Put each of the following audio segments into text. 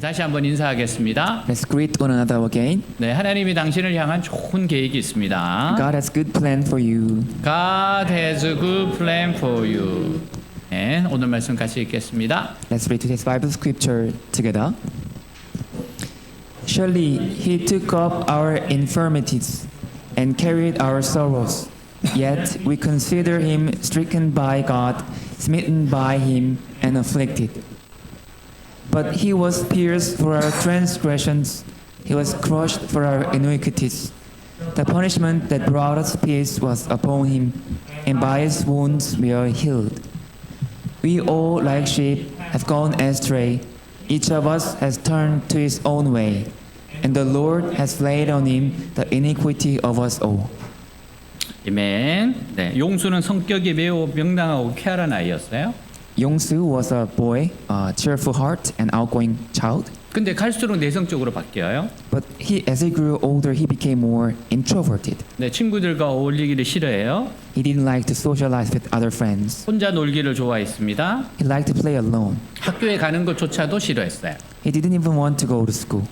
다시 한번 인사하겠습니다. Let's greet one another again. 네, 하나님이 당신을 향한 좋은 계획이 있습니다. God has good plan for you. God has a good plan for you. 네, 오늘 말씀 같이 읽겠습니다. Let's read today's Bible scripture together. Surely he took up our infirmities and carried our sorrows. Yet we consider him stricken by God, smitten by him, and afflicted. But he was pierced for our transgressions, he was crushed for our iniquities. The punishment that brought us peace was upon him, and by his wounds we are healed. We all, like sheep, have gone astray. Each of us has turned to his own way, and the Lord has laid on him the iniquity of us all. 아멘. 네, 용수는 성격이 매우 명랑하고 쾌활한 아이였어요. Yong-soo was a boy, a cheerful heart and outgoing child. 근데 갈수록 내성적으로 바뀌어요. But as he grew older, he became more introverted. 네, 친구들과 어울리기를 싫어해요. He didn't like to socialize with other friends. 혼자 놀기를 좋아했습니다. He liked to play alone. 학교에 가는 것조차도 싫어했어요. He didn't even want to go to school.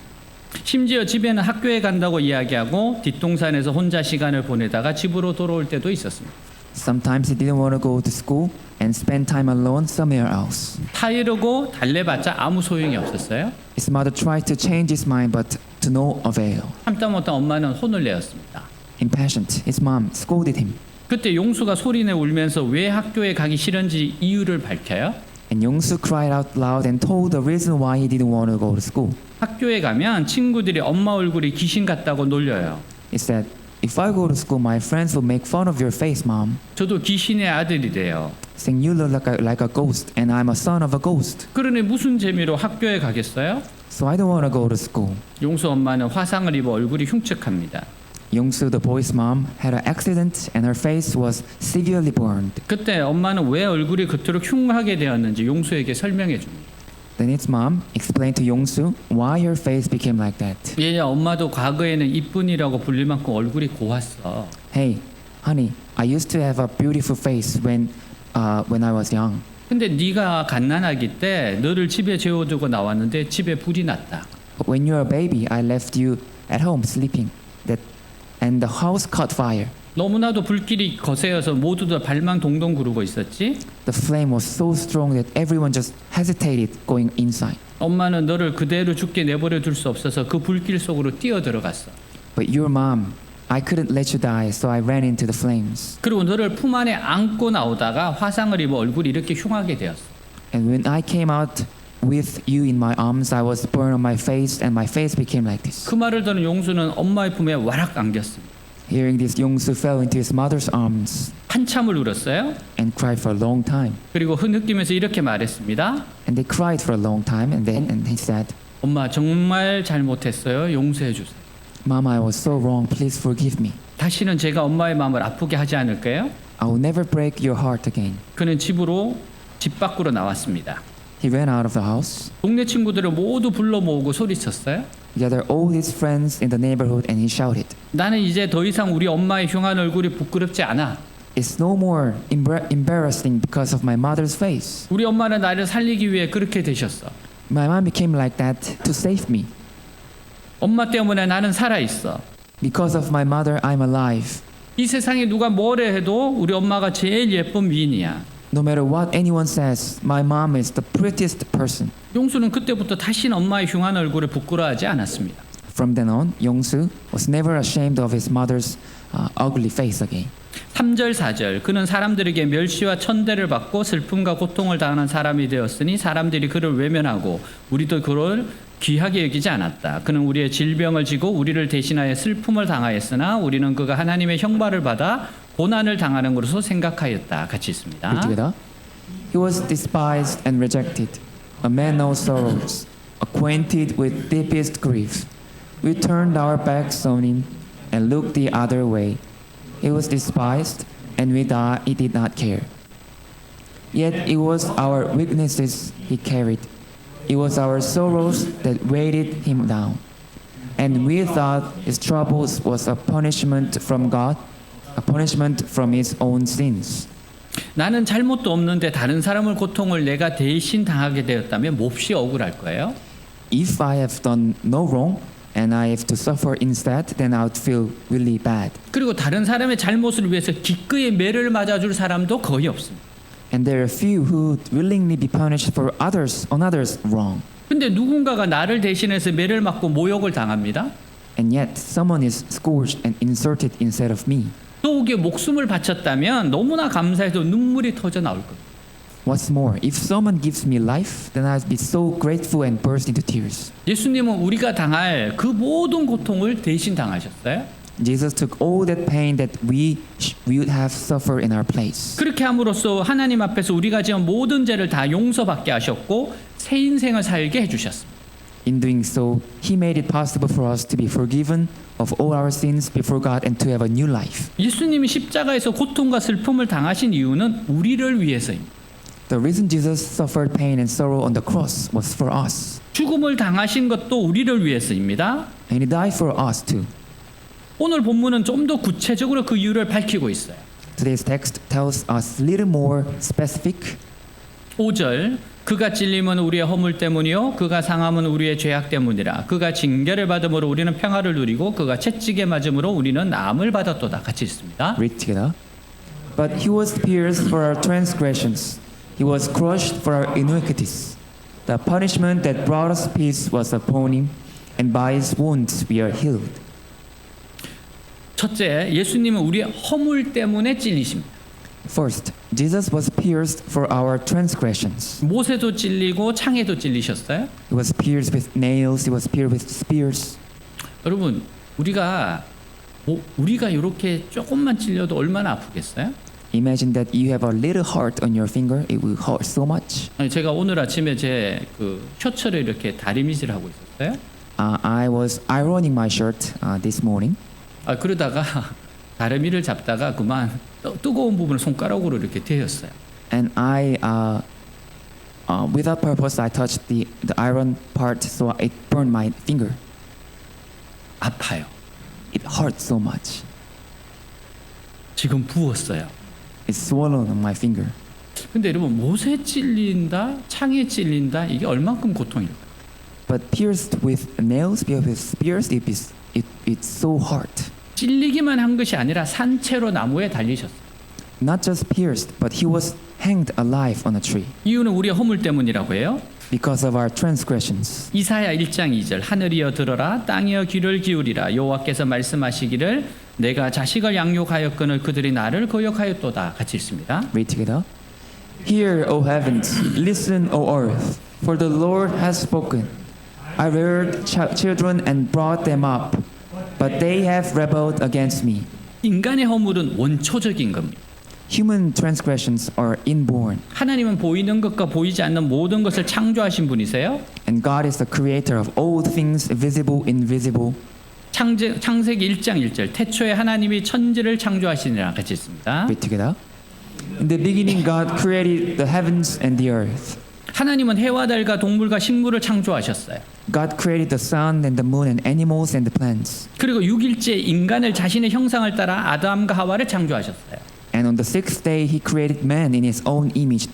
심지어 집에는 학교에 간다고 이야기하고 뒷동산에서 혼자 시간을 보내다가 집으로 돌아올 때도 있었습니다. Sometimes he didn't want to go to school and spend time alone somewhere else. 타이르고 달래봤자 아무 소용이 없었어요. His mother tried to change his mind, but to no avail. 참다 못한 엄마는 혼을 내었습니다. Impatient, his mom scolded him. 그때 용수가 소리내 울면서 왜 학교에 가기 싫은지 이유를 밝혀요. And Yong-soo cried out loud and told the reason why he didn't want to go to school. 학교에 가면 친구들이 엄마 얼굴이 귀신 같다고 놀려요. He said, "If I go to school, my friends will make fun of your face, mom, 저도 귀신의 아들이래요. saying you look like a ghost, and I'm a son of a ghost. 그러니 무슨 재미로 학교에 가겠어요? So I don't want to go to school." 용수 엄마는 화상을 입어 얼굴이 흉측합니다. Yong-soo, the boy's mom, had an accident and her face was severely burned. 그때 엄마는 왜 얼굴이 그토록 흉하게 되었는지 용수에게 설명해 줍니다. Then its mom explained to Yong-soo why her face became like that. 얘야, 엄마도 과거에는 이쁜이라고 불릴 만큼 얼굴이 고왔어. Hey, honey, I used to have a beautiful face when I was young. 근데 네가 갓난아기 때 너를 집에 재워두고 나왔는데 집에 불이 났다. But when you were a baby, I left you at home sleeping. And the house caught fire. 너무나도 불길이 거세어서 모두 다 발만 동동 구르고 있었지. The flame was so strong that everyone just hesitated going inside. 엄마는 너를 그대로 죽게 내버려 둘 수 없어서 그 불길 속으로 뛰어 들어갔어. But your mom, I couldn't let you die, so I ran into the flames. 그리고 너를 품 안에 안고 나오다가 화상을 입어 얼굴이 이렇게 흉하게 되었어. And when I came out with you in my arms, I was burned on my face, and my face became like this. 그 말을 듣는 용수는 엄마의 품에 와락 안겼습니다. Hearing this, Yong-soo fell into his mother's arms 한참을 울었어요. and cried for a long time. 그리고 흐느끼면서 이렇게 말했습니다. And they cried for a long time, and he said, 엄마, 정말 잘못했어요. 용서해 주세요. "Mom, I was so wrong. Please forgive me. 다시는 제가 엄마의 마음을 아프게 하지 않을까요? I will never break your heart again." 그는 집 밖으로 나왔습니다. He ran out of the house, 동네 친구들을 모두 불러 모으고 소리쳤어요. gathered all his friends in the neighborhood, and he shouted, 나는 이제 더 이상 우리 엄마의 흉한 얼굴이 부끄럽지 않아. "It's no more embarrassing because of my mother's face. 우리 엄마는 나를 살리기 위해 그렇게 되셨어. My mom became like that to save me. 엄마 때문에 나는 살아있어. Because of my mother, I'm alive. 이 세상에 누가 뭐래 해도 우리 엄마가 제일 예쁜 미인이야. No matter what anyone says, my mom is the prettiest person." 용수는 그때부터 다시는 엄마의 흉한 얼굴을 부끄러워하지 않았습니다. From then on, Yong-soo was never ashamed of his mother's ugly face again. 3절 4절 그는 사람들에게 멸시와 천대를 받고 슬픔과 고통을 당하는 사람이 되었으니 사람들이 그를 외면하고 우리도 그를 귀하게 여기지 않았다. 그는 우리의 질병을 지고 우리를 대신하여 슬픔을 당하였으나 우리는 그가 하나님의 형벌을 받아 고난을 당하는 것으로 생각하였다. 같이 있습니다. Read together. He was despised and rejected, a man of sorrows, acquainted with deepest grief. We turned our backs on him and looked the other way. He was despised, and he did not care. Yet it was our weaknesses he carried. It was our sorrows that weighted him down. And we thought his troubles was a punishment from God, a punishment from his own sins. 나는 잘못도 없는데 다른 사람을 고통을 내가 대신 당하게 되었다면 몹시 억울할 거예요. If I have done no wrong and I have to suffer instead, then I would feel really bad. 그리고 다른 사람의 잘못을 위해서 기꺼이 매를 맞아줄 사람도 거의 없습니다. And there are few who would willingly be punished for others' wrong. 근데 누군가가 나를 대신해서 매를 맞고 모욕을 당합니다. And yet someone is scourged and insulted instead of me. 또 목숨을 바쳤다면 너무나 감사해서 눈물이 터져 나올 겁니다. What's more, if someone gives me life, then I'd be so grateful and burst into tears. 예수님은 우리가 당할 그 모든 고통을 대신 당하셨어요. Jesus took all that pain that we would have suffered in our place. 그렇게 함으로써 하나님 앞에서 우리가 지은 모든 죄를 다 용서받게 하셨고 새 인생을 살게 해주셨습니다. In doing so, He made it possible for us to be forgiven of all our sins before God and to have a new life. 예수님이 십자가에서 고통과 슬픔을 당하신 이유는 우리를 위해서입니다. The reason Jesus suffered pain and sorrow on the cross was for us. 죽음을 당하신 것도 우리를 위해서입니다. And He died for us too. 오늘 본문은 좀 더 구체적으로 그 이유를 밝히고 있어요. Today's text tells us a little more specific. 5절 그가 찔림은 우리의 허물 때문이요 그가 상함은 우리의 죄악 때문이라 그가 징계를 받음으로 우리는 평화를 누리고 그가 채찍에 맞음으로 우리는 나음을 받았도다. 같이 읽습니다. Read together. But He was pierced for our transgressions. He was crushed for our iniquities. The punishment that brought us peace was upon Him, and by His wounds we are healed. 첫째, 예수님은 우리의 허물 때문에 찔리십니다. First, Jesus was pierced for our transgressions. 못에도 찔리고 창에도 찔리셨어요. He was pierced with nails. He was pierced with spears. 여러분, 우리가 이렇게 조금만 찔려도 얼마나 아프겠어요? Imagine that you have a little heart on your finger. It will hurt so much. 아니, 제가 오늘 아침에 제 그 셔츠를 이렇게 다리미질 하고 있었어요. I was ironing my shirt this morning. 그러다가 다리미를 잡다가 그만 뜨거운 부분을 손가락으로 이렇게 대었어요. And I, without purpose, I touched the iron part, so it burned my finger. 아파요. It hurt so much. 지금 부었어요. It's swollen on my finger. 근데 여러분 못에 찔린다, 창에 찔린다 이게 얼만큼 고통일까? But pierced with nails, pierced with spears, it's so hard. 찔리기만 한 것이 아니라 산채로 나무에 달리셨어요. Not just pierced, but he was hanged alive on a tree 이유는 우리의 허물 때문이라고 해요. because of our transgressions. 이사야 1장 2절 하늘이여 들어라 땅이여 귀를 기울이라 여호와께서 말씀하시기를 내가 자식을 양육하였거늘 그들이 나를 거역하였도다. 같이 읽습니다. Read together. Hear, O heavens, listen, O earth, for the Lord has spoken. I reared children and brought them up, but they have rebelled against me. 인간의 허물은 원초적인 겁니다. Human transgressions are inborn, 하나님은 보이는 것과 보이지 않는 모든 것을 창조하신 분이세요. and God is the creator of all things, visible, invisible. 창세기 1장 1절 태초에 하나님이 천지를 창조하시니라. 같이 읽습니다. Read together. In the beginning, God created the heavens and the earth. 하나님은 해와 달과 동물과 식물을 창조하셨어요. God created the sun and the moon and animals and the plants. 그리고 6일째 인간을 자신의 형상을 따라 아담과 하와를 창조하셨어요. And on the sixth day, He created man in His own image,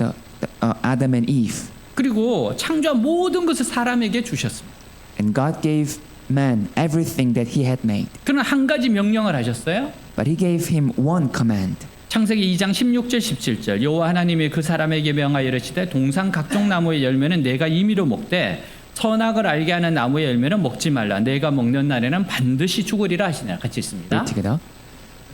Adam and Eve. 그리고 창조한 모든 것을 사람에게 주셨습니다. And God gave man everything that He had made. 그러나 한 가지 명령을 하셨어요. But He gave him one command. 창세기 2장 16절 17절 여호와 하나님이 그 사람에게 명하여 이르시되 동산 각종 나무의 열매는 내가 임의로 먹되 선악을 알게 하는 나무의 열매는 먹지 말라. 내가 먹는 날에는 반드시 죽으리라 하시니라. 같이 있습니다. Read together.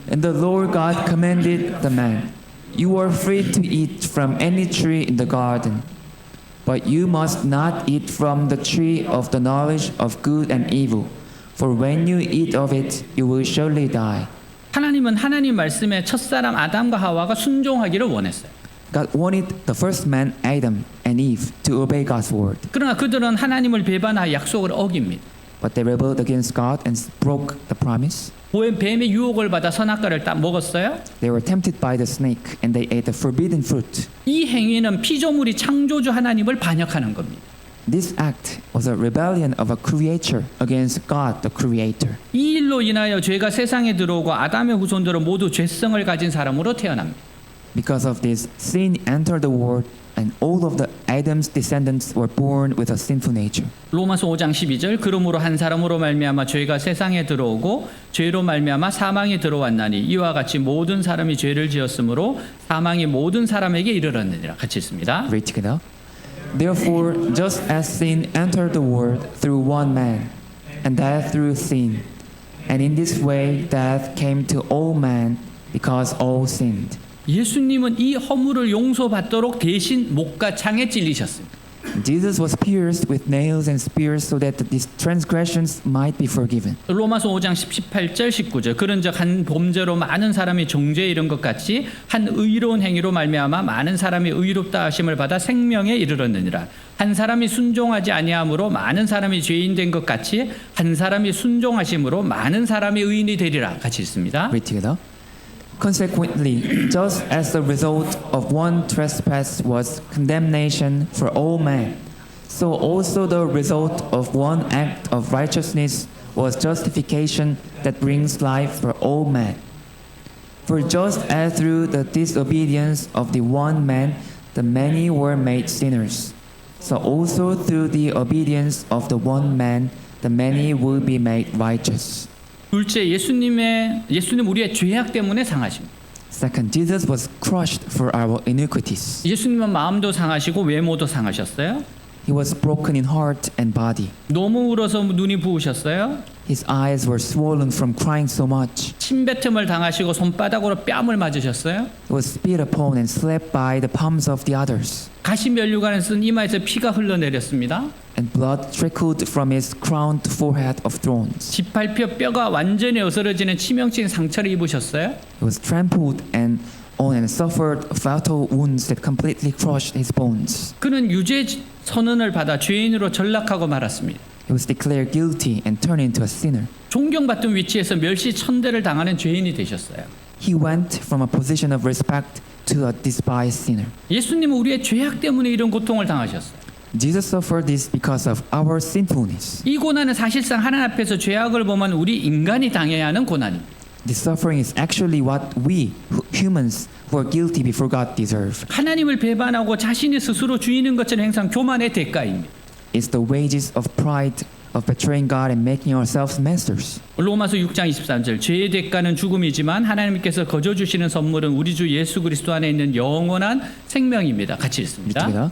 And the Lord God commanded the man, You are free to eat from any tree in the garden, but you must not eat from the tree of the knowledge of good and evil, for when you eat of it, you will surely die. 하나님은 하나님 말씀에 첫사람 아담과 하와가 순종하기를 원했어요. God wanted the first man, Adam and Eve, to obey God's word. 그러나 그들은 하나님을 배반하여 약속을 어깁니다. But they rebelled against God and broke the promise. 뱀의 유혹을 받아 선악과를 딱 먹었어요. They were tempted by the snake and they ate the forbidden fruit. 이 행위는 피조물이 창조주 하나님을 반역하는 겁니다. This act was a rebellion of a creature against God, the creator. 이 일로 인하여 죄가 세상에 들어오고 아담의 후손들은 모두 죄성을 가진 사람으로 태어납니다. Because of this, sin entered the world, and all of the Adam's descendants were born with a sinful nature. 로마서 5장 12절 그러므로 한 사람으로 말미암아 죄가 세상에 들어오고 죄로 말미암아 사망이 들어왔나니 이와 같이 모든 사람이 죄를 지었으므로 사망이 모든 사람에게 이르렀느니라. 같이 읽습니다. Read together. Therefore, just as sin entered the world through one man, and death through sin, and in this way death came to all men because all sinned. 예수님은 이 허물을 용서받도록 대신 목과 창에 찔리셨습니다. Jesus was pierced with nails and spears so that these transgressions might be forgiven. 로마서 5장 18절 19절 그런즉 한 범죄로 많은 사람이 정죄에 이른 것 같이 한 의로운 행위로 말미암아 많은 사람이 의롭다 하심을 받아 생명에 이르렀느니라. 한 사람이 순종하지 아니함으로 많은 사람이 죄인 된 것 같이 한 사람이 순종하심으로 많은 사람이 의인이 되리라. 같이 읽습니다. Read together. Consequently, just as the result of one trespass was condemnation for all men, so also the result of one act of righteousness was justification that brings life for all men. For just as through the disobedience of the one man the many were made sinners, so also through the obedience of the one man the many will be made righteous. 둘째, 예수님 우리의 죄악 때문에 상하십니다. Second, Jesus was crushed for our iniquities. 예수님은 마음도 상하시고 외모도 상하셨어요. He was broken in heart and body. 너무 울어서 눈이 부으셨어요. His eyes were swollen from crying so much. 침뱉음을 당하시고 손바닥으로 뺨을 맞으셨어요. He was spit upon and slapped by the palms of the others. 가시 면류관에 쓴 이마에서 피가 흘러내렸습니다. And blood trickled from his crowned forehead of thorns. 짓밟혀 뼈가 완전히 어스러지는 치명적인 상처를 입으셨어요. He was trampled and on and suffered fatal wounds that completely crushed his bones. 그는 유죄 선언을 받아 죄인으로 전락하고 말았습니다. He was declared guilty and turned into a sinner. 존경받던 위치에서 멸시 천대를 당하는 죄인이 되셨어요. He went from a position of respect to a despised sinner. 예수님은 우리의 죄악 때문에 이런 고통을 당하셨어요. Jesus suffered this because of our sinfulness. 이 고난은 사실상 하나님 앞에서 죄악을 범한 우리 인간이 당해야 하는 고난입니다. This suffering is actually what we humans who are guilty before God deserve. 하나님을 배반하고 자신이 스스로 주인인 것처럼 행상 교만의 대가입니다. It's the wages of pride of betraying God and making ourselves masters. 로마서 6장 23절 죄의 대가는 죽음이지만 하나님께서 거저 주시는 선물은 우리 주 예수 그리스도 안에 있는 영원한 생명입니다. 같이 읽습니다. together.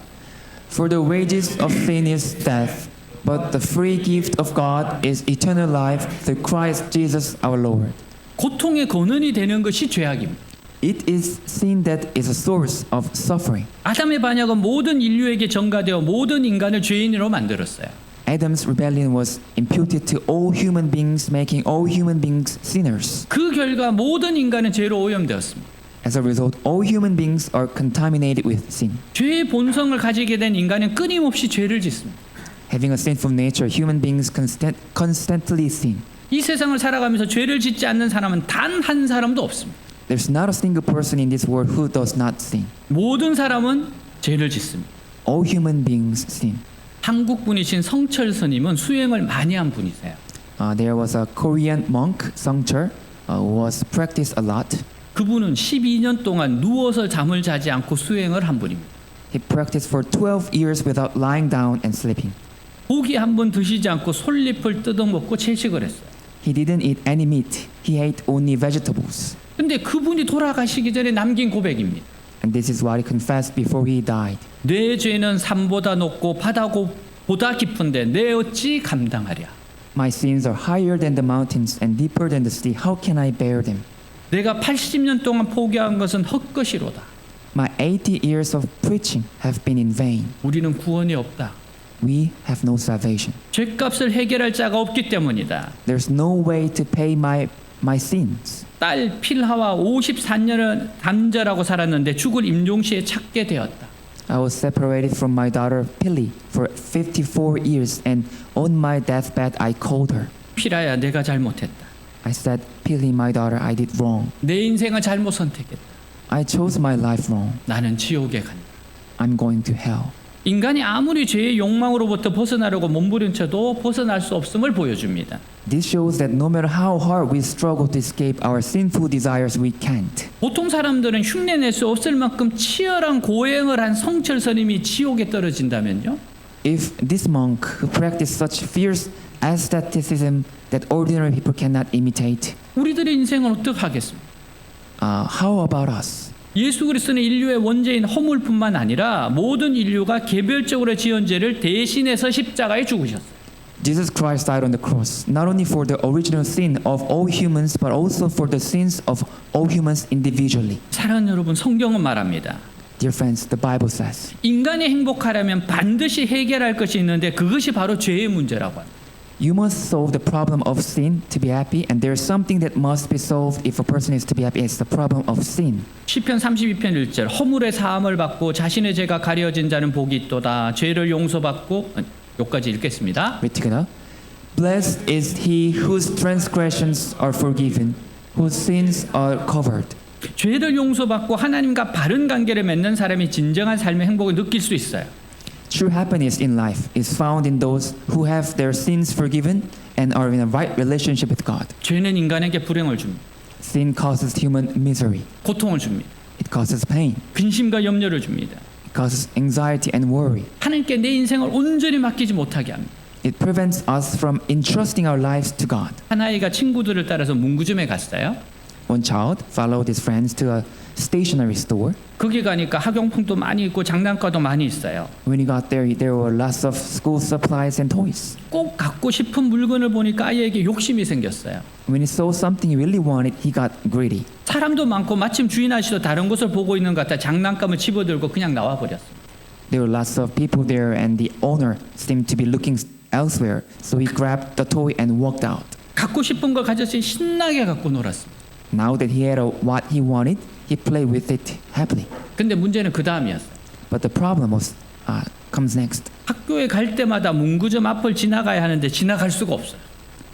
For the wages of sin is death, but the free gift of God is eternal life through Christ Jesus our Lord. 고통의 근원이 되는 것이 죄악입니다. It is sin that is a source of suffering. 아담의 반역은 모든 인류에게 전가되어 모든 인간을 죄인으로 만들었어요. Adam's rebellion was imputed to all human beings, making all human beings sinners. 그 결과 모든 인간은 죄로 오염되었습니다. As a result, all human beings are contaminated with sin. 죄의 본성을 가지게 된 인간은 끊임없이 죄를 짓습니다. Having a sinful nature, human beings constantly sin. 이 세상을 살아가면서 죄를 짓지 않는 사람은 단 한 사람도 없습니다. There's not a single person in this world who does not sin. 모든 사람은 죄를 짓습니다. All human beings sin. 한국 분이신 성철 스님은 수행을 많이 한 분이세요. There was a Korean monk, Songchul, who was practiced a lot. 그분은 12년 동안 누워서 잠을 자지 않고 수행을 한 분입니다. He practiced for 12 years without lying down and sleeping. 고기 한 번 드시지 않고 솔잎을 뜯어먹고 채식을 했어요. He didn't eat any meat. He ate only vegetables. 근데 그분이 돌아가시기 전에 남긴 고백입니다. And this is what he confessed before he died. 내 죄는 산보다 높고 바다보다 깊은데 내 어찌 감당하랴. My sins are higher than the mountains and deeper than the sea. How can I bear them? 내가 80년 동안 포기한 것은 헛것이로다. My 80 years of preaching have been in vain. 우리는 구원이 없다. We have no salvation. 죄값을 해결할 자가 없기 때문이다. There's no way to pay my sins. 딸 필하와 54년을 단절하고 살았는데 죽을 임종시에 찾게 되었다. I was separated from my daughter Pili for 54 years, and on my deathbed I called her. 필하야, 내가 잘못했다. I said, Pili, my daughter, I did wrong. 내 인생을 잘못 선택했다. I chose my life wrong. 나는 지옥에 간다. I'm going to hell. 인간이 아무리 죄의 욕망으로부터 벗어나려고 몸부림쳐도 벗어날 수 없음을 보여줍니다. This shows that no matter how hard we struggle to escape our sinful desires, we can't. 보통 사람들은 흉내낼 수 없을 만큼 치열한 고행을 한 성철 스님이 지옥에 떨어진다면요? If this monk who practiced such fierce asceticism that ordinary people cannot imitate, 우리들의 인생은 어떡하겠습니까? how about us? 예수 그리스도는 인류의 원죄인 허물뿐만 아니라 모든 인류가 개별적으로 지은 죄를 대신해서 십자가에 죽으셨어요. Jesus Christ died on the cross, not only for the original sin of all humans, but also for the sins of all humans individually. 사랑하는 여러분, 성경은 말합니다. Dear friends, the Bible says, 인간이 행복하려면 반드시 해결할 것이 있는데 그것이 바로 죄의 문제라고 합니다. you must solve the problem of sin to be happy, and there's something that must be solved if a person is to be happy. It's the problem of sin. 시편 32편 1절 허물의 사함을 받고 자신의 죄가 가려진 자는 복이 있도다. 죄를 용서받고 여기까지 읽겠습니다. Read together. Blessed is he whose transgressions are forgiven, whose sins are covered. 죄를 용서받고 하나님과 바른 관계를 맺는 사람이 진정한 삶의 행복을 느낄 수 있어요. True happiness in life is found in those who have their sins forgiven and are in a right relationship with God. 죄는 인간에게 불행을 줍니다. Sin causes human misery. 고통을 줍니다. It causes pain. 근심과 염려를 줍니다. It causes anxiety and worry. 하나님께 내 인생을 온전히 맡기지 못하게 합니다. It prevents us from entrusting our lives to God. 한 아이가 친구들을 따라서 문구점에 갔어요. One child followed his friends to a stationery store. 거기 가니까 학용품도 많이 있고 장난감도 많이 있어요. When he got there were lots of school supplies and toys. 꼭 갖고 싶은 물건을 보니까 아이에게 욕심이 생겼어요. When he saw something he really wanted, he got greedy. 사람도 많고 마침 주인 아저씨도 다른 곳을 보고 있는 것 같아 장난감을 집어들고 그냥 나와버렸어요. There were lots of people there and the owner seemed to be looking elsewhere. So he grabbed the toy and walked out. 갖고 싶은 걸 가졌으니 신나게 갖고 놀았습니다. Now that he had what he wanted, he played with it happily. 근데 문제는 그 다음이었어요. But the problem comes next. 학교에 갈 때마다 문구점 앞을 지나가야 하는데 지나갈 수가 없어요.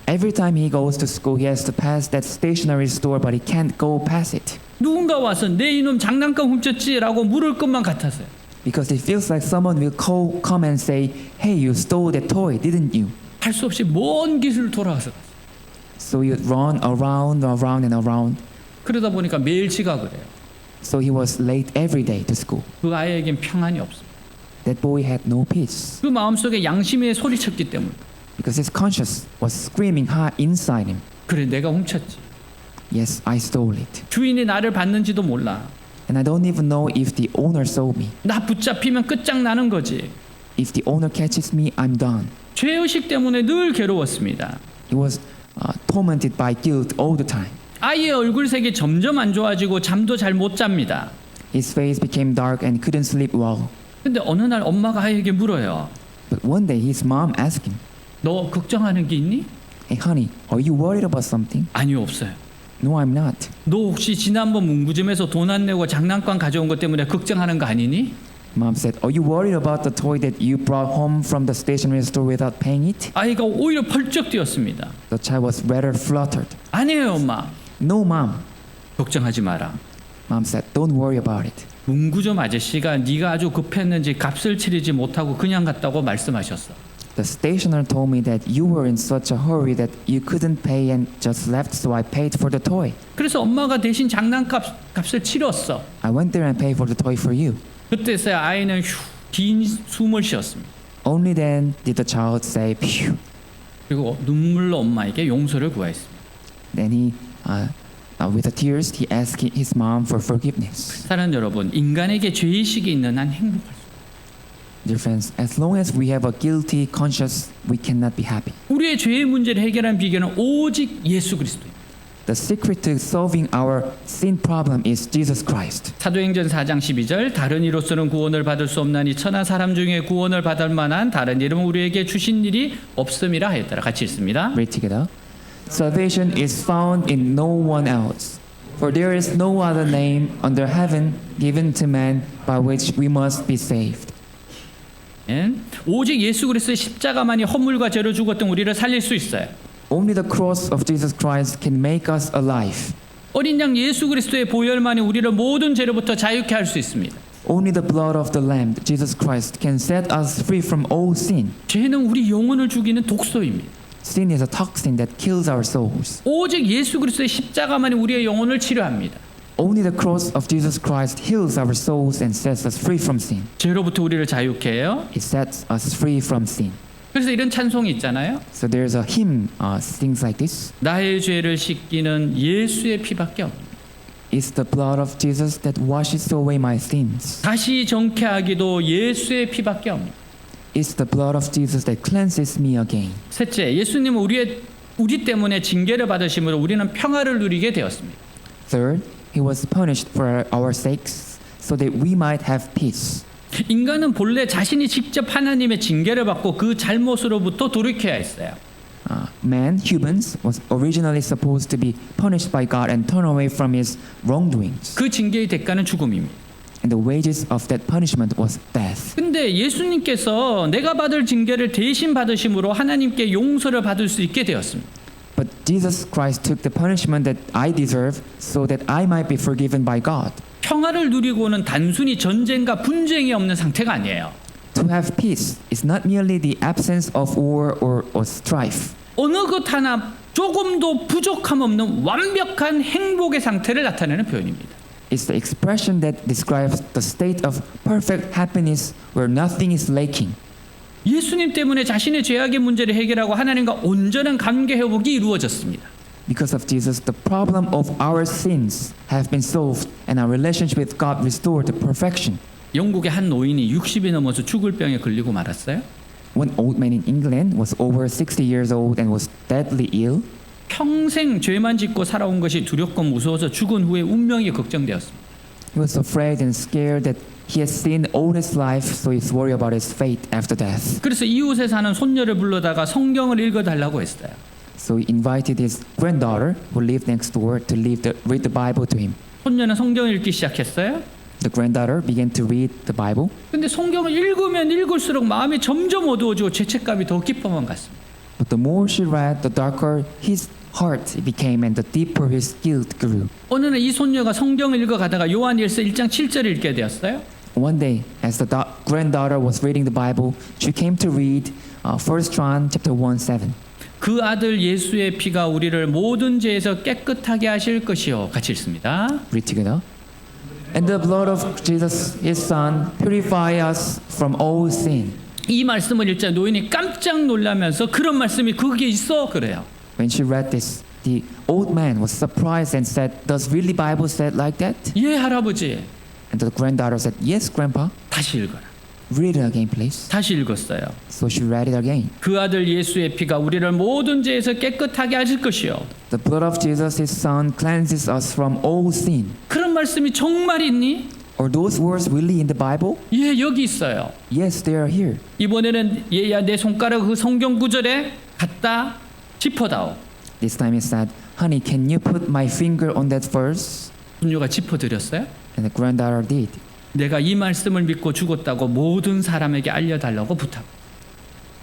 Every time he goes to school, he has to pass that stationery store, but he can't go past it. 누군가 와서 내 이놈 장난감 훔쳤지라고 물을 것만 같았어요. Because it feels like someone will come and say, hey, you stole that toy, didn't you? 할 수 없이 먼 길을 돌아가서 갔어요. So he would run around and around. 그러다 보니까 매일 지각을 해요. So he was late every day to school. 그 아이에겐 평안이 없습니다. That boy had no peace. 그 마음속에 양심이 소리쳤기 때문에 Because his conscience was screaming hard inside him. 그래 내가 훔쳤지. Yes, I stole it. 주인이 나를 받는지도 몰라. And I don't even know if the owner saw me. 나 붙잡히면 끝장나는 거지. If the owner catches me, I'm done. 죄의식 때문에 늘 괴로웠습니다. He was tormented by guilt all the time. 아이의 얼굴색이 점점 안 좋아지고 잠도 잘 못 잡니다. His face became dark and couldn't sleep well. 근데 어느 날 엄마가 아이에게 물어요. But one day his mom asked him, 너 걱정하는 게 있니? hey honey, are you worried about something? 아니요, 없어요. No, I'm not. 너 혹시 지난번 문구점에서 돈 안 내고 장난감 가져온 것 때문에 걱정하는 거 아니니? Mom said, are you worried about the toy that you brought home from the stationery store without paying it? 아이가 오히려 펄쩍 뛰었습니다. The child was rather fluttered. 아니에요, 엄마. No, mom. 걱정하지 마라. Mom said, don't worry about it. 문구점 아저씨가 네가 아주 급했는지 값을 치르지 못하고 그냥 갔다고 말씀하셨어. The stationer told me that you were in such a hurry that you couldn't pay and just left, so I paid for the toy. 그래서 엄마가 대신 장난값을 치렀어. I went there and paid for the toy for you. 그때서야 아이는 긴 숨을 쉬었습니다. Only then did the child say, phew. 그리고 눈물로 엄마에게 용서를 구했습니다. Then he, with the tears, he asked his mom for forgiveness. 사랑하는 여러분, 인간에게 죄의식이 있는 한 행복할 수 없어요. Dear friends, as long as we have a guilty conscience, we cannot be happy. 우리의 죄의 문제를 해결한 비결은 오직 예수 그리스도입니다. The secret to solving our sin problem is Jesus Christ. 사도행전 4장 12절 다른 이로서는 구원을 받을 수 없나니 천하 사람 중에 구원을 받을 만한 다른 이름은 우리에게 주신 일이 없음이라 하였더라. 같이 읽습니다. Read together. Salvation is found in no one else, for there is no other name under heaven given to man by which we must be saved. 오직 예수 그리스도의 십자가만이 허물과 죄로 죽었던 우리를 살릴 수 있어요. Only the cross of Jesus Christ can make us alive. 어린 양 예수 그리스도의 보혈만이 우리를 모든 죄로부터 자유케 할 수 있습니다. Only the blood of the Lamb, Jesus Christ, can set us free from all sin. 죄는 우리 영혼을 죽이는 독소입니다. Sin is a toxin that kills our souls. 오직 예수 그리스도의 십자가만이 우리의 영혼을 치료합니다. Only the cross of Jesus Christ heals our souls and sets us free from sin. 죄로부터 우리를 자유케 해요. It sets us free from sin. 그래서 이런 찬송이 있잖아요. So there's a hymn things like this. 나의 죄를 씻기는 예수의 피밖에 없다. It's the blood of Jesus that washes away my sins. 다시 정케하기도 예수의 피밖에 없다. It's the blood of Jesus that cleanses me again. 셋째, 예수님은 우리 때문에 징계를 받으심으로 우리는 평화를 누리게 되었습니다. Third, he was punished for our sakes so that we might have peace. 인간은 본래 자신이 직접 하나님의 징계를 받고 그 잘못으로부터 돌이켜야 했어요. Man, humans, was originally supposed to be punished by God and turn away from his wrongdoings. 그 징계의 대가는 죽음입니다. And the wages of that punishment was death. 근데 예수님께서 내가 받을 징계를 대신 받으심으로 하나님께 용서를 받을 수 있게 되었습니다. But Jesus Christ took the punishment that I deserve so that I might be forgiven by God. 평화를 누리고는 단순히 전쟁과 분쟁이 없는 상태가 아니에요. To have peace is not merely the absence of war or strife. 어느 것 하나 조금도 부족함 없는 완벽한 행복의 상태를 나타내는 표현입니다. It's the expression that describes the state of perfect happiness where nothing is lacking. 예수님 때문에 자신의 죄악의 문제를 해결하고 하나님과 온전한 관계 회복이 이루어졌습니다. Because of Jesus, the problem of our sins have been solved and our relationship with God restored to perfection. 영국의 한 노인이 60이 넘어서 죽을 병에 걸리고 말았어요. One old man in England was over 60 years old and was deadly ill. 평생 죄만 짓고 살아온 것이 두렵고 무서워서 죽은 후에 운명이 걱정되었습니다. He was afraid and scared that he has sinned all his life, so he's worried about his fate after death. 그래서 이웃에 사는 손녀를 불러다가 성경을 읽어달라고 했어요. So he invited his granddaughter, who lived next door, to read the Bible to him. 손녀는 성경을 읽기 시작했어요. The granddaughter began to read the Bible. 근데 성경을 읽으면 읽을수록 마음이 점점 어두워지고 죄책감이 더 깊어만 갔습니다. But the more she read, the darker his heart became and the deeper his guilt grew. 어느 날 이 손녀가 성경을 읽어가다가 요한일서 1장 7절을 읽게 되었어요. One day, as the granddaughter was reading the Bible, she came to read 1 John chapter 1:7. 그 아들 예수의 피가 우리를 모든 죄에서 깨끗하게 하실 것이요. 같이 읽습니다. Read together. And the blood of Jesus, his son, purify us from all sin. 이 말씀을 읽자 노인이 깜짝 놀라면서 그런 말씀이 거기에 있어 그래요. When she read this, the old man was surprised and said, "Does really Bible say it like that?" 예 할아버지. And the granddaughter said, "Yes, grandpa." 다시 읽어라. Read it again, please. 다시 읽었어요. So she read it again. 그 아들 예수의 피가 우리를 모든 죄에서 깨끗하게 하실 것이요. The blood of Jesus, his son, cleanses us from all sin. 그런 말씀이 정말 있니? Are those words really in the Bible? 예 여기 있어요. Yes, they are here. 이번에는 얘야 내 손가락 그 성경 구절에 갖다 짚어다오. This time he said, "Honey, can you put my finger on that verse?" 손녀가 짚어드렸어요. And the granddaughter did. 내가 이 말씀을 믿고 죽었다고 모든 사람에게 알려달라고 부탁.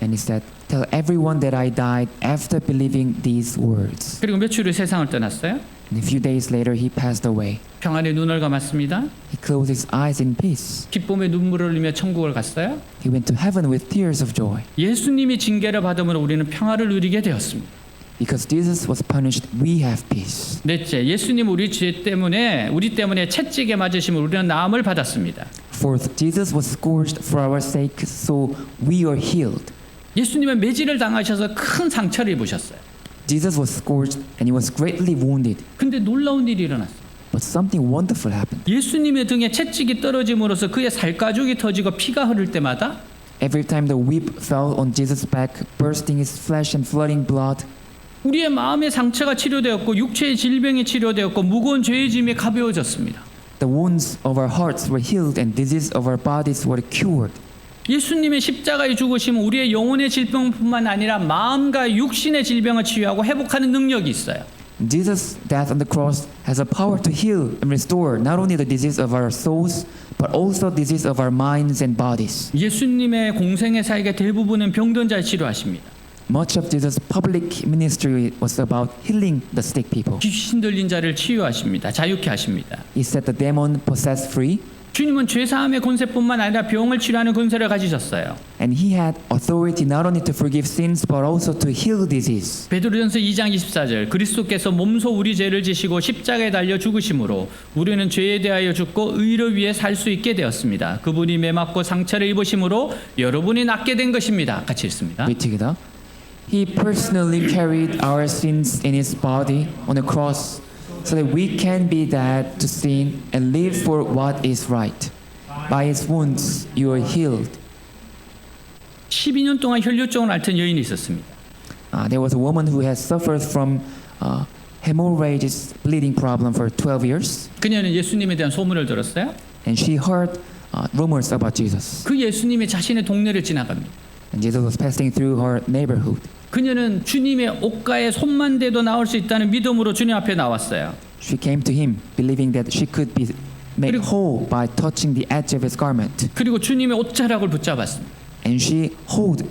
And he said, "Tell everyone that I died after believing these words." 그리고 며칠 후 세상을 떠났어요. And a few days later, he passed away. 평안의 눈을 감았습니다. He closed his eyes in peace. 기쁨의 눈물을 흘리며 천국을 갔어요. He went to heaven with tears of joy. 예수님이 징계를 받음으로 우리는 평화를 누리게 되었습니다. Because Jesus was punished, we have peace. 넷째, 예수님 우리 때문에 채찍에 맞으심으로 우리는 나음을 받았습니다. Fourth, Jesus was scourged for our sake, so we are healed. 예수님은 매질을 당하셔서 큰 상처를 입으셨어요. Jesus was scourged and he was greatly wounded. 근데 놀라운 일이 일어났어요. But something wonderful happened. 예수님의 등에 채찍이 떨어짐으로써 그의 살가죽이 터지고 피가 흐를 때마다 Every time the whip fell on Jesus' back, bursting his flesh and flooding blood, 우리의 마음의 상처가 치료되었고 육체의 질병이 치료되었고 무거운 죄의 짐이 가벼워졌습니다. the wounds of our hearts were healed and disease of our bodies were cured. 예수님의 십자가의 죽으심은 우리의 영혼의 질병뿐만 아니라 마음과 육신의 질병을 치유하고 회복하는 능력이 있어요. Jesus' death on the cross has a power to heal and restore not only the disease of our souls, but also disease of our minds and bodies. 예수님의 공생의 사역의 대부분은 병든 자를 치료하십니다. Much of Jesus' public ministry was about healing the sick people. 귀신 들린 자를 치유하십니다. 자유케 하십니다. He set the demon possessed free. 주님은 죄사함의 권세뿐만 아니라 병을 치료하는 권세를 가지셨어요. And he had authority not only to forgive sins but also to heal disease. 베드로전서 2장 24절 그리스도께서 몸소 우리 죄를 지시고 십자가에 달려 죽으심으로 우리는 죄에 대하여 죽고 의를 위해 살 수 있게 되었습니다. 그분이 매맞고 상처를 입으심으로 여러분이 낫게 된 것입니다. 같이 읽습니다. Read together. He personally carried our sins in his body on the cross so that we can be dead to sin and live for what is right. By his wounds you are healed. 12년 동안 혈류증을 앓던 여인이 있었습니다. There was a woman who had suffered from hemorrhages bleeding problem for 12 years, 그녀는 예수님에 대한 소문을 들었어요. and she heard rumors about Jesus. 그 예수님이 자신의 동네를 지나갑니다. And Jesus was passing through her neighborhood. 그녀는 주님의 옷가에 손만 대도 나올 수 있다는 믿음으로 주님 앞에 나왔어요. She came to him, believing that she could be made 그리고- whole by touching the edge of his garment. 그리고 주님의 옷자락을 붙잡았습니다. And she hold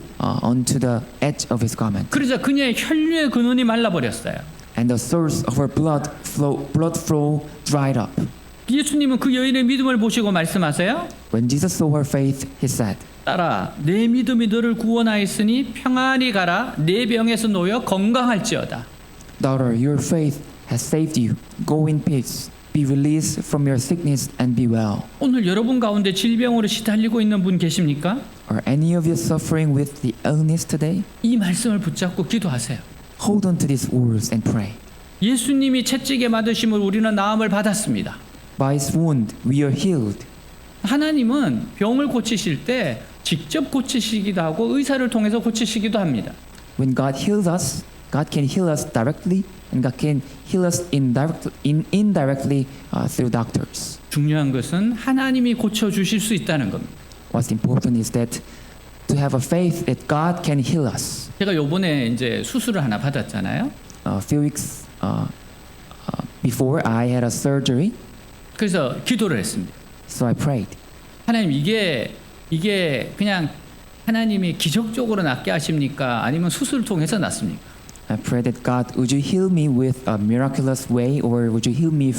onto the edge of his garment. 그러자 그녀의 혈류의 근원이 말라버렸어요. And the source of her blood flow dried up. 예수님은 그 여인의 믿음을 보시고 말씀하세요. When Jesus saw her faith, he said, 딸아, 내 믿음이 너를 구원하였으니 평안히 가라. 내 병에서 놓여 건강할지어다. Daughter, your faith has saved you. Go in peace. Be released from your sickness and be well. 오늘 여러분 가운데 질병으로 시달리고 있는 분 계십니까? Are any of you suffering with the illness today? 이 말씀을 붙잡고 기도하세요. Hold on to these words and pray. 예수님이 채찍에 맞으심을 우리는 나음을 받았습니다. By his wound, we are healed. 하나님은 병을 고치실 때 직접 고치시기도 하고 의사를 통해서 고치시기도 합니다. When God heals us, God can heal us directly, and God can heal us indirectly through doctors. 중요한 것은 하나님이 고쳐 주실 수 있다는 겁니다. What's important is that to have a faith that God can heal us. 제가 요번에 이제 수술을 하나 받았잖아요. A few weeks before, I had a surgery, 그래서 기도를 했습니다. so I prayed. 하나님 이게 그냥 하나님이 기적적으로 낫게 하십니까? 아니면 수술을 통해서 낫습니까? I prayed that God, would you heal me with a miraculous way, or would you heal me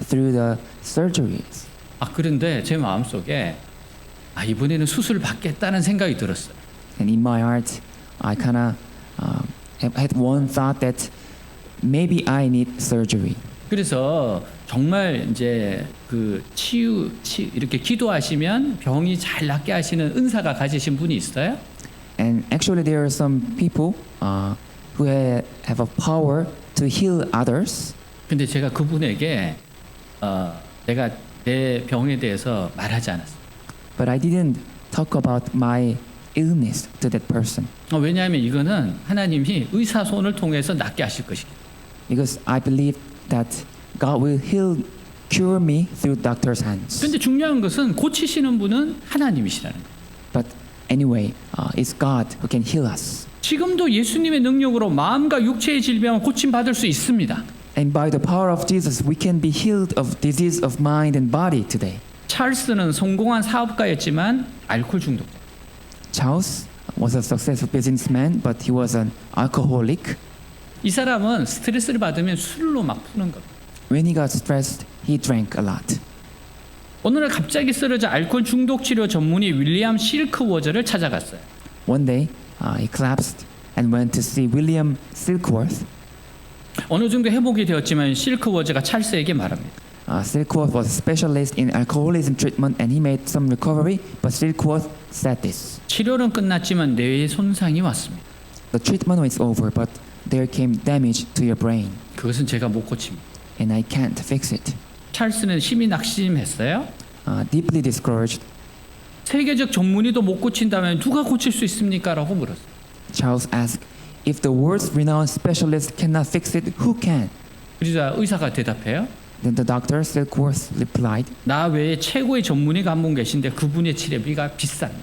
through the surgeries? 그런데 제 마음속에 이번에는 수술을 받겠다는 생각이 들었어요. And in my heart, I kind of had one thought that maybe I need surgery. 그래서 정말 이제 그 이렇게 기도하시면 병이 잘 낫게 하시는 은사가 가지신 분이 있어요? And actually, there are some people who have a power to heal others. 근데 제가 그분에게 내가 내 병에 대해서 말하지 않았어요. But I didn't talk about my illness to that person 왜냐하면 이거는 하나님이 의사 손을 통해서 낫게 하실 것이기 때문에. because I believe that God will cure me through doctor's hands. 근데 중요한 것은 고치시는 분은 하나님이시라는 거예요. But anyway, it's God who can heal us. 지금도 예수님의 능력으로 마음과 육체의 질병을 고침받을 수 있습니다. And by the power of Jesus, we can be healed of disease of mind and body today. 찰스는 성공한 사업가였지만 알코올 중독자. Charles was a successful businessman, but he was an alcoholic. 이 사람은 스트레스를 받으면 술로 막 푸는 겁니다. When he got stressed, he drank a lot. 어느 날 갑자기 쓰러져 알코올 중독 치료 전문의 윌리엄 실크워저를 찾아갔어요. One day, he collapsed and went to see William Silkworth. 어느 정도 회복이 되었지만 실크워저가 찰스에게 말합니다. Silkworth was a specialist in alcoholism treatment, and he made some recovery. But Silkworth said this: 치료는 끝났지만 뇌에 손상이 왔습니다. the treatment was over, but there came damage to your brain, 그것은 제가 못 고칩니다. and I can't fix it. 찰스는 심히 낙심했어요. Deeply discouraged, 세계적 전문의도 못 고친다면 누가 고칠 수 있습니까? 라고 물었어요. Charles asked, "If the world's renowned specialist cannot fix it, who can?" 그러자 의사가 대답해요. Then the doctor, Silkworth, replied, 나 외에 최고의 전문의가 한 분 계신데 그분의 치료비가 비쌉니다.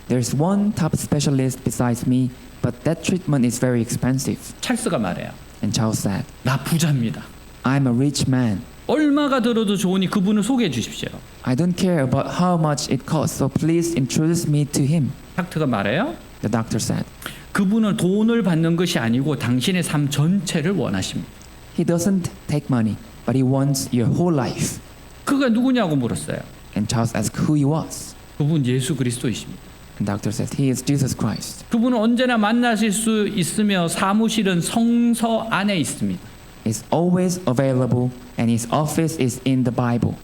"There's one top specialist besides me, but that treatment is very expensive." 찰스가 말해요. And Charles said, 나 부자입니다. "I'm a rich man. 얼마가 들어도 좋으니 그분을 소개해 주십시오. I don't care about how much it costs, so please introduce me to him." 닥터가 말해요. The doctor said, 그분은 돈을 받는 것이 아니고 당신의 삶 전체를 원하십니다. "He doesn't take money, but he wants your whole life." 그가 누구냐고 물었어요. And Charles asked who he was. 그분 예수 그리스도이십니다. And doctor said he is Jesus Christ. 그분은 언제나 만나실 수 있으며 사무실은 성서 안에 있습니다. He's always available and his office is in the Bible.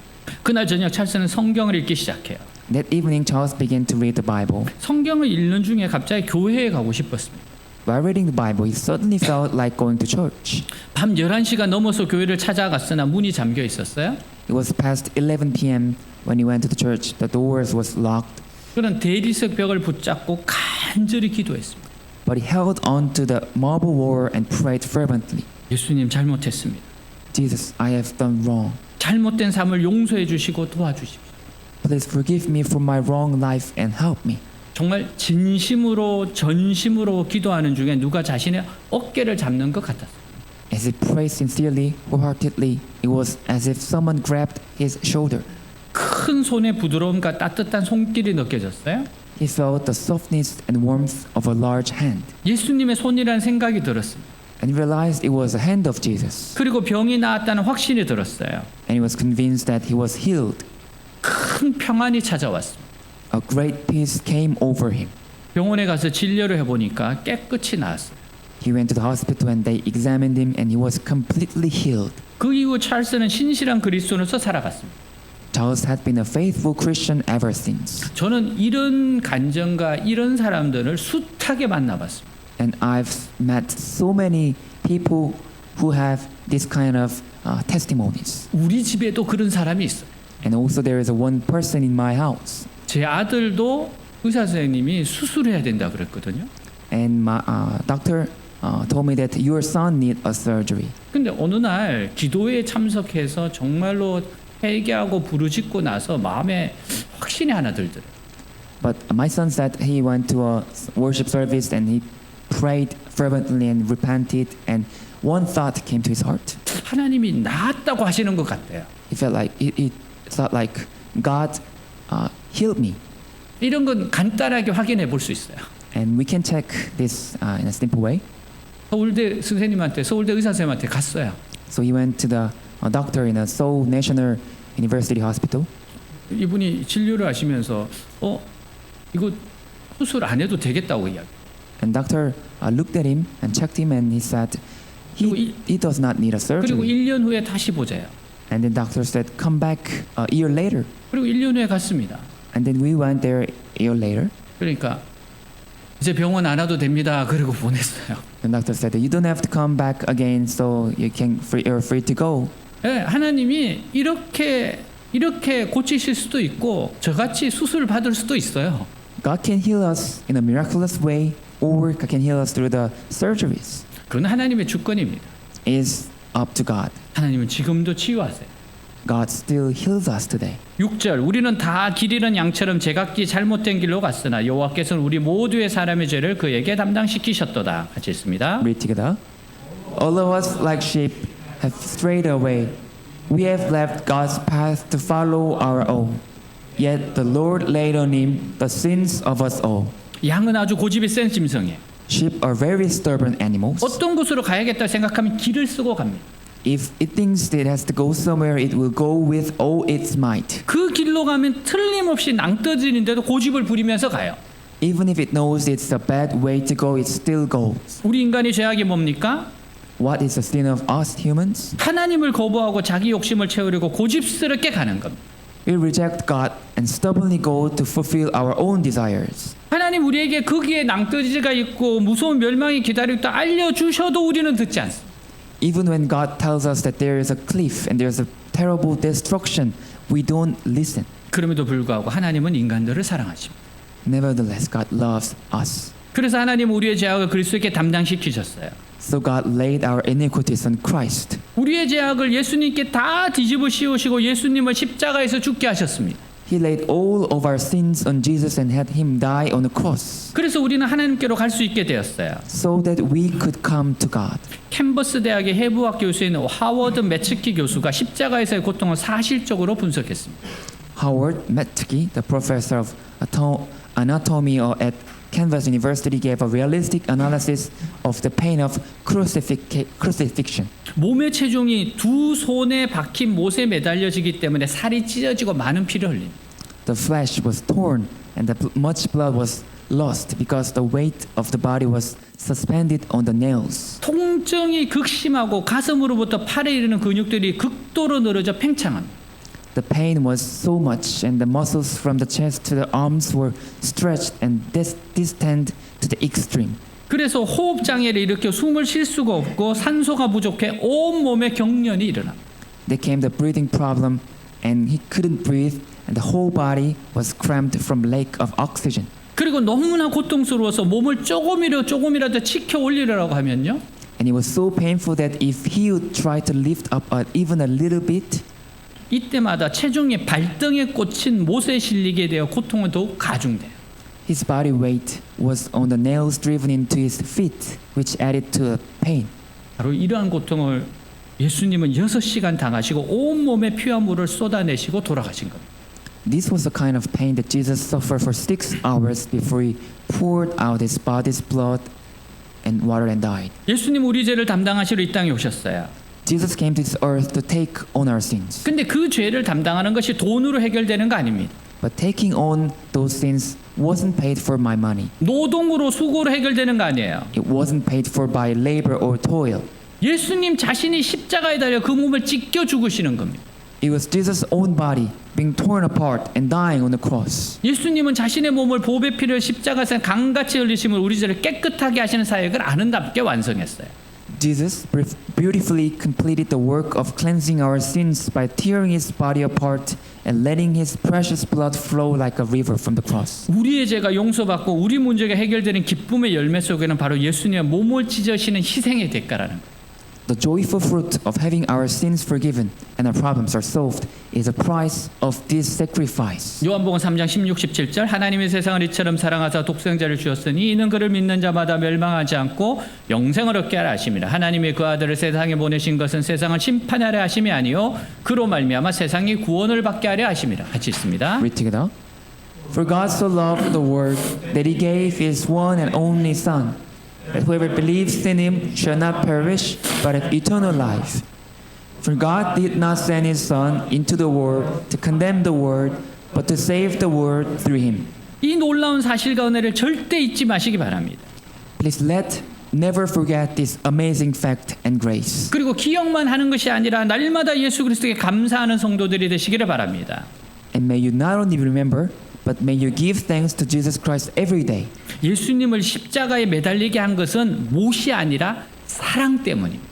그날 저녁 찰스는 성경을 읽기 시작해요. That evening Charles began to read the Bible. 성경을 읽는 중에 갑자기 교회에 가고 싶었습니다. While reading the Bible, he suddenly felt like going to church. 밤 11시가 넘어서 교회를 찾아갔으나 문이 잠겨 있었어요. It was past 11 p.m. when he went to the church. The doors was locked, 그는 대리석 벽을 붙잡고 간절히 기도했습니다. but he held on to the marble wall and prayed fervently. 예수님 잘못했습니다. Jesus, I have done wrong. 잘못된 삶을 용서해 주시고 도와주십시오. Please forgive me for my wrong life and help me. 정말 진심으로 전심으로 기도하는 중에 누가 자신의 어깨를 잡는 것 같았어요. As he prayed sincerely, wholeheartedly, it was as if someone grabbed his shoulder. 큰 손의 부드러움과 따뜻한 손길이 느껴졌어요. He felt the softness and warmth of a large hand, 예수님의 손이라는 생각이 들었습니다. and realized it was the hand of Jesus. 그리고 병이 나았다는 확신이 들었어요. And he was convinced that he was healed. 큰 평안이 찾아왔습니다. A great peace came over him. 병원에 가서 진료를 해보니까 깨끗이 나았어요. He went to the hospital and they examined him and he was completely healed. 그 이후 찰스는 신실한 그리스도로서 살아갔습니다. Charles had been a faithful Christian ever since. 저는 이런 간증과 이런 사람들을 숱하게 만나봤습니다. And I've met so many people who have this kind of testimonies. 우리 집에도 그런 사람이 있어요. And also there is one person in my house. 제 아들도 의사 선생님이 수술해야 된다 그랬거든요. And my doctor told me that your son need a surgery. 근데 어느 날 기도회에 참석해서 정말로 회개하고 부르짖고 나서 마음에 확신이 하나 들더래요. But my son said he went to a worship service and he prayed fervently and repented and one thought came to his heart. 하나님이 나았다고 하시는 것 같대요. He felt like it thought like God healed me. 이런 건 간단하게 확인해 볼 수 있어요. And we can check this in a simple way. 서울대 선생님한테 서울대 의사 선생님한테 갔어요. So he went to the doctor in a Seoul National University Hospital. 이분이 진료를 하시면서 이거 수술 안 해도 되겠다고 이야기. And doctor looked at him and checked him and he said he does not need a 그리고 surgery. 1년 후에 다시 보자요. And then doctor said come back a year later. 그리고 1년 후에 갔습니다. And then we went there a year later. 그러니까 이제 병원 안 와도 됩니다. 그리고 보냈어요. The doctor said you don't have to come back again, so you're free to go. 네, 하나님이 이렇게 고치실 수도 있고 저같이 수술 받을 수도 있어요. God can heal us in a miraculous way, or God can heal us through the surgeries. 그건 하나님의 주권입니다. It's up to God. 하나님은 지금도 치유하세요. God still heals us today. 6절 우리는 다 길 잃은 양처럼 제각기 잘못된 길로 갔으나 여호와께서는 우리 모두의 사람의 죄를 그에게 담당시키셨도다. 같이 읽습니다. Read together. All of us like sheep have strayed away. We have left God's path to follow our own. Yet the Lord laid on him the sins of us all. 양은 아주 고집이 센 짐승이에요. Sheep are very stubborn animals. 어떤 곳으로 가야겠다 생각하면 길을 쓰고 갑니다. If it thinks that it has to go somewhere, it will go with all its might. 그 길로 가면 틀림없이 낭떠지는데도 고집을 부리면서 가요. Even if it knows it's a bad way to go, it still goes. 우리 인간의 죄악이 뭡니까? What is the sin of us humans? 하나님을 거부하고 자기 욕심을 채우려고 고집스럽게 가는 겁니다. We reject God and stubbornly go to fulfill our own desires. 하나님 우리에게 거기에 낭떠지가 있고 무서운 멸망이 기다리고 있다 알려주셔도 우리는 듣지 않습니다. Even when God tells us that there is a cliff and there's a terrible destruction, we don't listen. 그럼에도 불구하고 하나님은 인간들을 사랑하십니다. Nevertheless, God loves us. 그래서 하나님은 우리의 죄악을 그리스도께 담당시키셨어요. So God laid our iniquities on Christ. 우리의 죄악을 예수님께 다 뒤집어 씌우시고 예수님을 십자가에서 죽게 하셨습니다. He laid all of our sins on Jesus and had him die on the cross, 그래서 우리는 하나님께로 갈 수 있게 되었어요. so that we could come to God. 캔버스 대학의 해부학 교수인 하워드 매츠키 교수가 십자가에서의 고통을 사실적으로 분석했습니다. Howard Metke, the professor of anatomy at Canvas University gave a realistic analysis of the pain of crucifixion. 몸의 체중이 두 손에 박힌 못에 매달려지기 때문에 살이 찢어지고 많은 피를 흘립니다. The flesh was torn and much blood was lost because the weight of the body was suspended on the nails. 통증이 극심하고 가슴으로부터 팔에 이르는 근육들이 극도로 늘어져 팽창합니다. The pain was so much and the muscles from the chest to the arms were stretched and distended to the extreme. 그래서 호흡 장애를 일으켜 숨을 쉴 수가 없고 산소가 부족해 온 몸에 경련이 일어납니다. There came the breathing problem and he couldn't breathe and the whole body was cramped from lack of oxygen. 그리고 너무나 고통스러워서 몸을 조금이라도 치켜 올리려고 하면요. And it was so painful that if he would try to lift up even a little bit, 이때마다 체중이 발등에 꽂힌 못에 실리게 되어 고통은 더욱 가중돼요. his body weight was on the nails driven into his feet, which added to the pain. 바로 이러한 고통을 예수님은 6시간 당하시고 온 몸에 피와 물을 쏟아내시고 돌아가신 겁니다. This was the kind of pain that Jesus suffered for 6 hours before he poured out his body's blood and water and died. 예수님 우리 죄를 담당하시러 이 땅에 오셨어요. Jesus came to this earth to take on our sins. 근데 그 죄를 담당하는 것이 돈으로 해결되는 거 아닙니다. But taking on those sins wasn't paid for by money. 노동으로 수고로 해결되는 거 아니에요. It wasn't paid for by labor or toil. 예수님 자신이 십자가에 달려 그 몸을 찢겨 죽으시는 겁니다. It was Jesus' own body being torn apart and dying on the cross. 예수님은 자신의 몸을 보배 피를 십자가에서 강같이 흘리심을 우리 죄를 깨끗하게 하시는 사역을 아름답게 완성했어요. Jesus beautifully completed the work of cleansing our sins by tearing his body apart and letting his precious blood flow like a river from the cross. 우리의 죄가 용서받고 우리 문제가 해결되는 기쁨의 열매 속에는 바로 예수님의 몸을 찢으시는 희생의 대가라는 거예요. The joyful fruit of having our sins forgiven and our problems are solved is a price of this sacrifice. 요한복음 3장 16, 17절 하나님이 세상을 이처럼 사랑하사 독생자를 주었으니 이는 그를 믿는 자마다 멸망하지 않고 영생을 얻게 하라 하심이라. 하나님이 그 아들을 세상에 보내신 것은 세상을 심판하려 하심이 아니요 그로 말미암아 세상이 구원을 받게 하려 하심이라. 같이 있습니다. Read together. For God so loved the world that he gave his one and only Son, that whoever believes in him shall not perish, but have eternal life. For God did not send his Son into the world to condemn the world, but to save the world through him. 이 놀라운 사실과 은혜를 절대 잊지 마시기 바랍니다. Please never forget this amazing fact and grace. 그리고 기억만 하는 것이 아니라 날마다 예수 그리스도께 감사하는 성도들이 되시기를 바랍니다. And may you not only remember, but may you give thanks to Jesus Christ every day. 예수님을 십자가에 매달리게 한 것은 못이 아니라 사랑 때문입니다.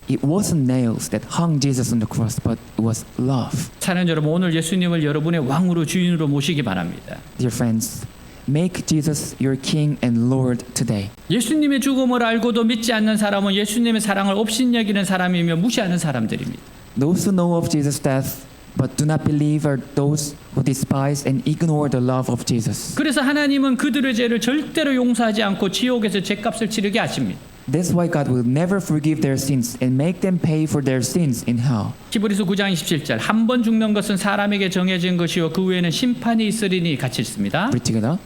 It wasn't nails that hung Jesus on the cross, but it was love. 사랑하는 여러분, 오늘 예수님을 여러분의 왕으로 주인으로 모시기 바랍니다. Dear friends, make Jesus your King and Lord today. 예수님의 죽음을 알고도 믿지 않는 사람은 예수님의 사랑을 업신여기는 사람이며 무시하는 사람들입니다. Those who know of Jesus' death but do not believe are those who despise and ignore the love of Jesus. 그래서 하나님은 그들의 죄를 절대로 용서하지 않고 지옥에서 죄값을 치르게 하십니다. That's why God will never forgive their sins and make them pay for their sins in hell. 히브리서 9장 27절 한 번 죽는 것은 사람에게 정해진 것이요 그 후에는 심판이 있으리니 같이 읽습니다. Read together.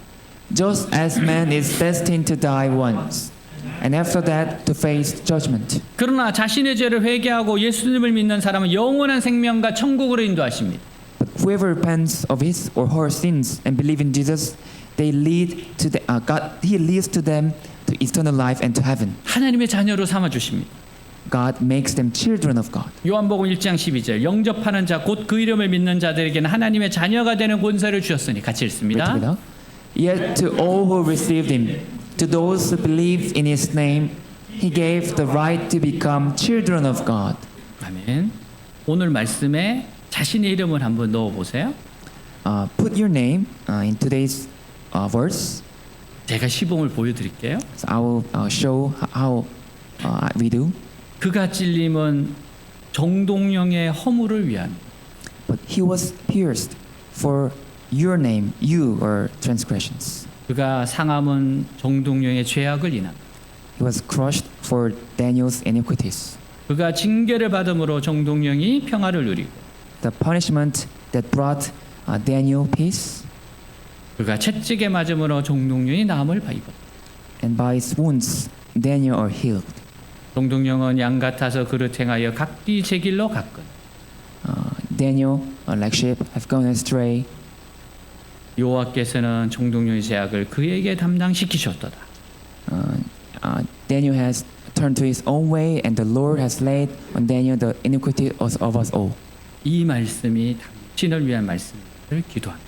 Just as man is destined to die once, and after that to face judgment. 그러나 자신의 죄를 회개하고 예수님을 믿는 사람은 영원한 생명과 천국으로 인도하십니다. But whoever repents of his or her sins and believe in Jesus, they lead to He leads to them to eternal life and to heaven. 하나님의 자녀로 삼아 주십니다. God makes them children of God. 요한복음 1장 12절 영접하는 자 곧 그 이름을 믿는 자들에게는 하나님의 자녀가 되는 권세를 주셨으니 같이 Read 읽습니다. together. Yet to all who received him, to those who believe in his name, he gave the right to become children of God. 아멘. 오늘 말씀에 자신의 이름을 한번 넣어 보세요. Put your name in today's verse. 제가 시범을 보여드릴게요. So I will show how we do. 그가 찔림은 정동영의 허물을 위함. But he was pierced for your name, your transgressions. 그가 상함은 정동영의 죄악을 인함. He was crushed for Daniel's iniquities. 그가 징계를 받음으로 정동영이 평화를 누리고 The punishment that brought Daniel peace. 그가 채찍에 맞음으로 종독령이 나음을 입었다. and by his wounds Daniel are healed. 종독령은 양 같아서 그릇 행하여 각기 제 길로 갔거늘. Daniel, like sheep, have gone astray. 여호와께서는 종독령의 죄악을 그에게 담당시키셨도다. Daniel has turned to his own way, and the Lord has laid on Daniel the iniquity of us all. 이 말씀이 당신을 위한 말씀을 기도합니다.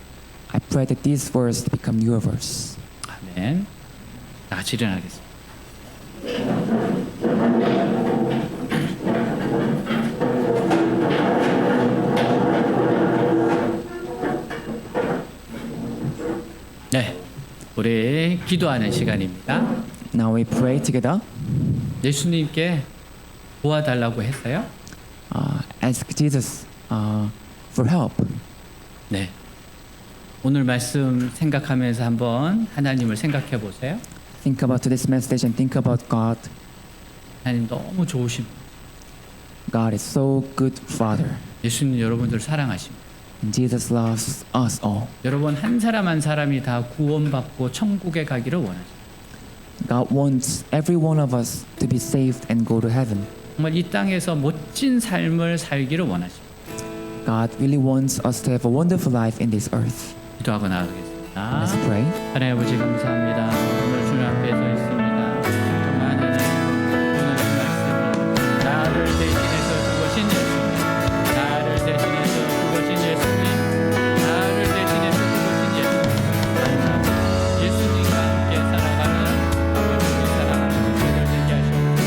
I pray that these words become your verse. 아멘. 다 같이 일어나겠습니다. 네, 우리 기도하는 시간입니다. Now we pray together. 예수님께 도와달라고 했어요? Ask Jesus for help. 네. 오늘 말씀 생각하면서 한번 하나님을 생각해 보세요. Think about today's message and think about God. 하나님 너무 좋으신 God is so good Father. 예수님 여러분들 사랑하십니다. And Jesus loves us all. 여러분 한 사람 한 사람이 다 구원받고 천국에 가기를 원하십니다. God wants every one of us to be saved and go to heaven. 정말 이 땅에서 멋진 삶을 살기를 원하십니다. God really wants us to have a wonderful life in this earth. 기도하고 나가겠습니다. Let's pray. 하나님 아버지 감사합니다. 오늘 주님 앞에 서 있습니다. 정말 하나님 오늘 말씀이 나를 대신해서 죽으신 예수님, 나를 대신해서 죽으신 예수님, 나를 대신해서 죽으신 예수님. 감사합니다. 예수님과 함께 살아가는 아버지를 사랑하는 교회들 되게 하시옵소서.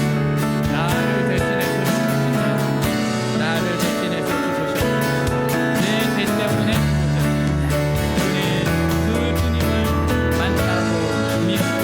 나를 대신해서 죽으신 예수님, 나를 대신해서 죽으셨습니다. 내 죄 때문에 죽으셨습니다. 우리 그 주님을 만나고 믿고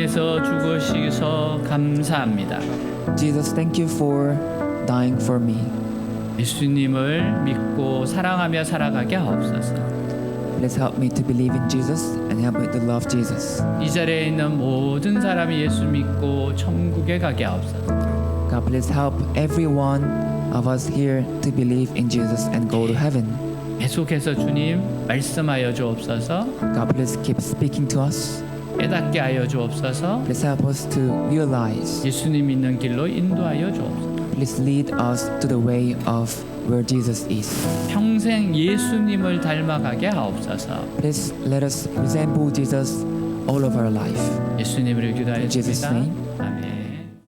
위해서 죽으셔서 감사합니다. Jesus, thank you for dying for me. 예수님을 믿고 사랑하며 살아가게 하옵소서. Please help me to believe in Jesus and help me to love Jesus. 이 자리에 있는 모든 사람이 예수 믿고 천국에 가게 하옵소서. God, please help every one of us here to believe in Jesus and go to heaven. 계속해서 주님 말씀하여 주옵소서. God, please keep speaking to us. 깨닫게 하여 주옵소서. Please help us to realize. 예수님 있는 길로 인도하여 주옵소서. Please lead us to the way of where Jesus is. 평생 예수님을 닮아가게 하옵소서. Please let us resemble Jesus all of our life. 예수님으로 In Jesus' 기도하였습니다. name. 아멘.